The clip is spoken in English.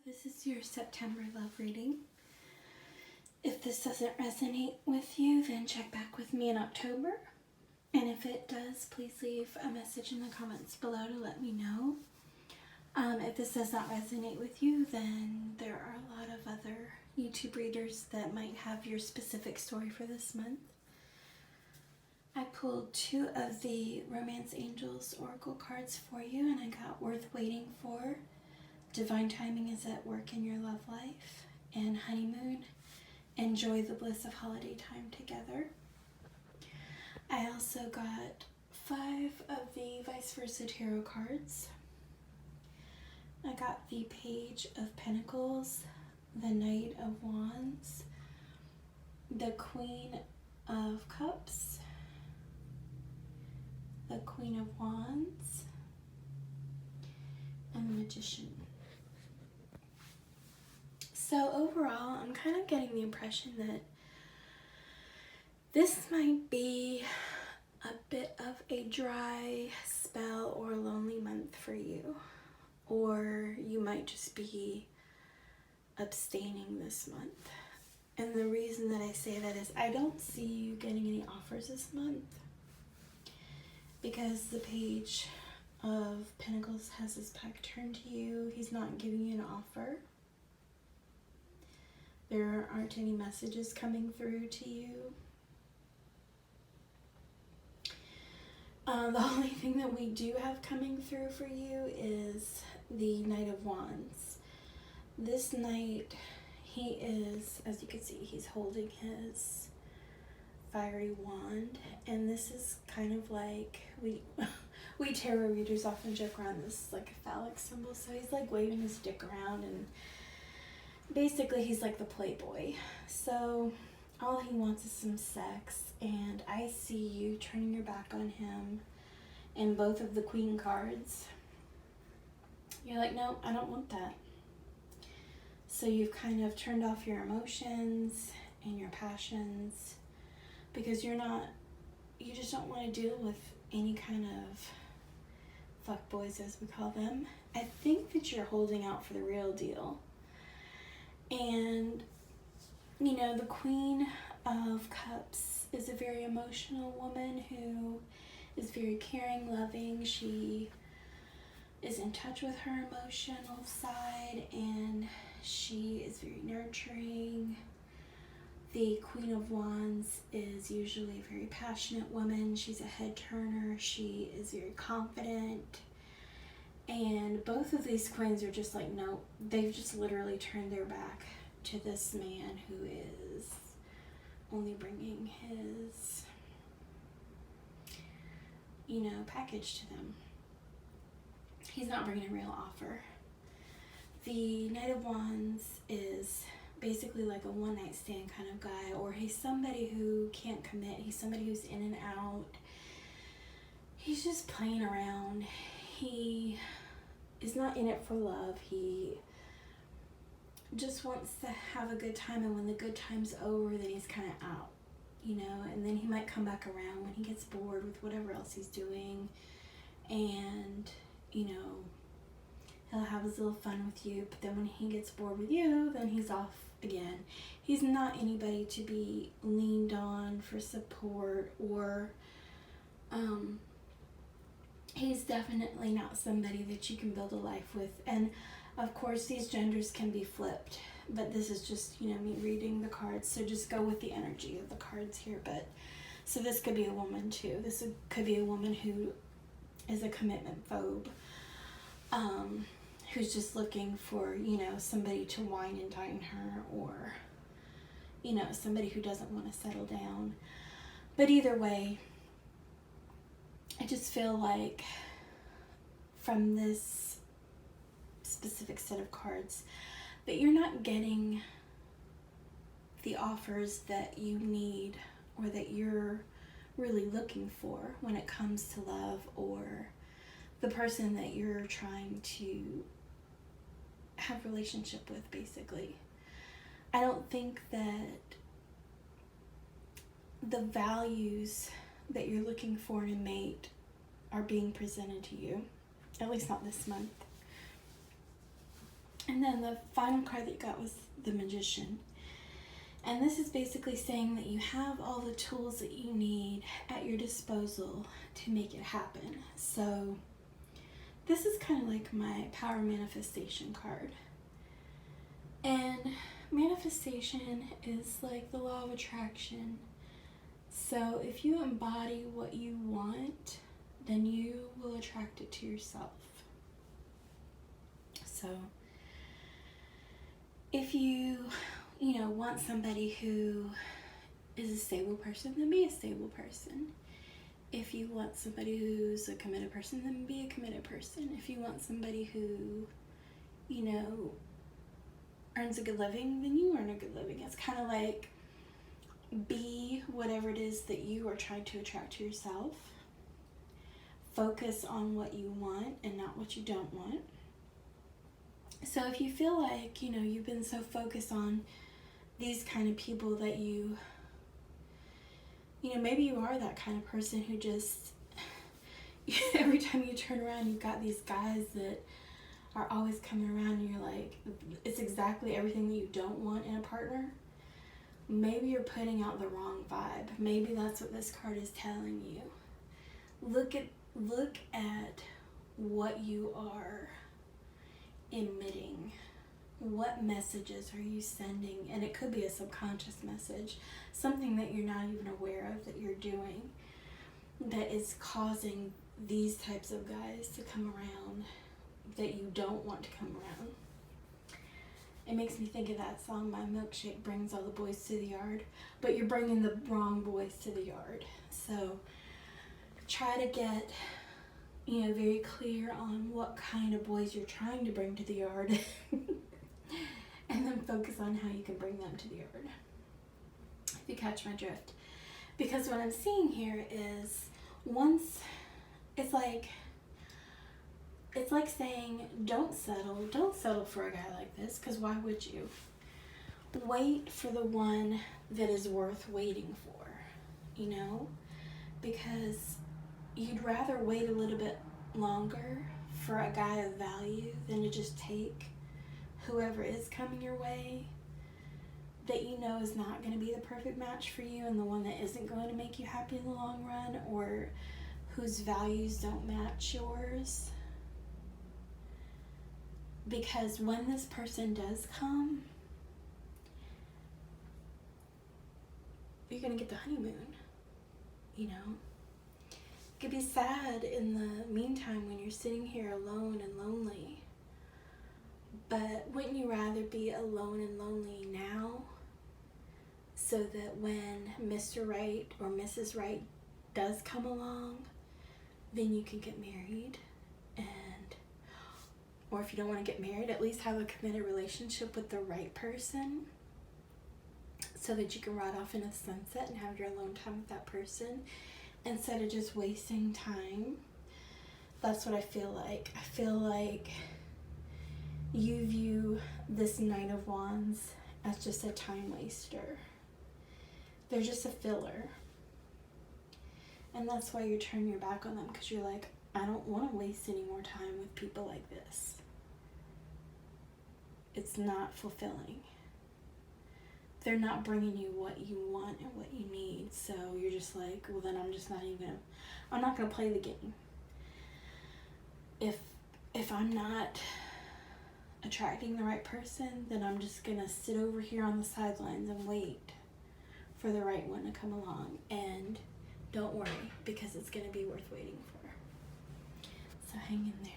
This is your September love reading. If this doesn't resonate with you, then check back with me in October. And if it does, please leave a message in the comments below to let me know. If this does not resonate with you, then there are a lot of other YouTube readers that might have your specific story for this month. I pulled 2 of the Romance Angels Oracle cards for you, and I got Worth Waiting For, Divine Timing is at Work in Your Love Life, and Honeymoon, Enjoy the Bliss of Holiday Time Together. I also got 5 of the Vice Versa Tarot cards. I got the Page of Pentacles, the Knight of Wands, the Queen of Cups, the Queen of Wands, and the Magician. So overall, I'm kind of getting the impression that this might be a bit of a dry spell or lonely month for you. Or you might just be abstaining this month. And the reason that I say that is I don't see you getting any offers this month, because the Page of Pentacles has his back turned to you. He's not giving you an offer. There aren't any messages coming through to you. The only thing that we do have coming through for you is the Knight of Wands. This knight, he is, as you can see, he's holding his fiery wand, and this is kind of like, we tarot readers often joke around this like a phallic symbol, so he's like waving his dick around, and basically he's like the playboy. So all he wants is some sex, and I see you turning your back on him in both of the Queen cards. You're like, no, I don't want that. So you've kind of turned off your emotions and your passions, because you just don't want to deal with any kind of fuckboys, as we call them. I think that you're holding out for the real deal. And, you know, the Queen of Cups is a very emotional woman who is very caring, loving. She is in touch with her emotional side, and she is very nurturing. The Queen of Wands is usually a very passionate woman. She's a head turner. She is very confident. And both of these queens are just like, no, they've just literally turned their back to this man who is only bringing his, package to them. He's not bringing a real offer. The Knight of Wands is basically like a one-night stand kind of guy, or he's somebody who can't commit. He's somebody who's in and out. He's just playing around. He is not in it for love. He just wants to have a good time, and when the good time's over, then he's kind of out, and then he might come back around when he gets bored with whatever else he's doing, and, he'll have his little fun with you, but then when he gets bored with you, then he's off again. He's not anybody to be leaned on for support, or, he's definitely not somebody that you can build a life with. And of course, these genders can be flipped, but this is just, me reading the cards, so just go with the energy of the cards here. But so this could be a woman too. This could be a woman who is a commitment phobe, who's just looking for, somebody to wine and dine her, or, somebody who doesn't want to settle down. But either way, I just feel like from this specific set of cards that you're not getting the offers that you need, or that you're really looking for when it comes to love, or the person that you're trying to have a relationship with, basically. I don't think that the values that you're looking for in a mate are being presented to you, at least not this month. And then the final card that you got was the Magician. And this is basically saying that you have all the tools that you need at your disposal to make it happen. So this is kind of like my power manifestation card. And manifestation is like the law of attraction. So if you embody what you want, then you will attract it to yourself. So if you want somebody who is a stable person, then be a stable person. If you want somebody who's a committed person, then be a committed person. If you want somebody who, earns a good living, then you earn a good living. It's kind of like, be whatever it is that you are trying to attract to yourself. Focus on what you want and not what you don't want. So if you feel like, you've been so focused on these kind of people that maybe you are that kind of person who just, every time you turn around, you've got these guys that are always coming around and you're like, it's exactly everything that you don't want in a partner. Maybe you're putting out the wrong vibe. Maybe that's what this card is telling you. Look at what you are emitting. What messages are you sending? And it could be a subconscious message, something that you're not even aware of that you're doing, that is causing these types of guys to come around that you don't want to come around. It makes me think of that song, My Milkshake Brings All the Boys to the Yard, but you're bringing the wrong boys to the yard. So try to get very clear on what kind of boys you're trying to bring to the yard and then focus on how you can bring them to the yard, if you catch my drift. Because what I'm seeing here is, once it's like saying, don't settle for a guy like this, because why would you? Wait for the one that is worth waiting for, because you'd rather wait a little bit longer for a guy of value than to just take whoever is coming your way that is not going to be the perfect match for you, and the one that isn't going to make you happy in the long run, or whose values don't match yours. Because when this person does come, you're going to get the honeymoon, It could be sad in the meantime when you're sitting here alone and lonely. But wouldn't you rather be alone and lonely now, so that when Mr. Right or Mrs. Right does come along, then you can get married? Or if you don't want to get married, at least have a committed relationship with the right person, so that you can ride off into the sunset and have your alone time with that person, instead of just wasting time. That's what I feel like. I feel like you view this Knight of Wands as just a time waster. They're just a filler. And that's why you turn your back on them, because you're like, I don't want to waste any more time with people like this. It's not fulfilling. They're not bringing you what you want and what you need. So you're just like, well, then I'm not going to play the game. If I'm not attracting the right person, then I'm just going to sit over here on the sidelines and wait for the right one to come along. And don't worry, because it's going to be worth waiting for. So hang in there.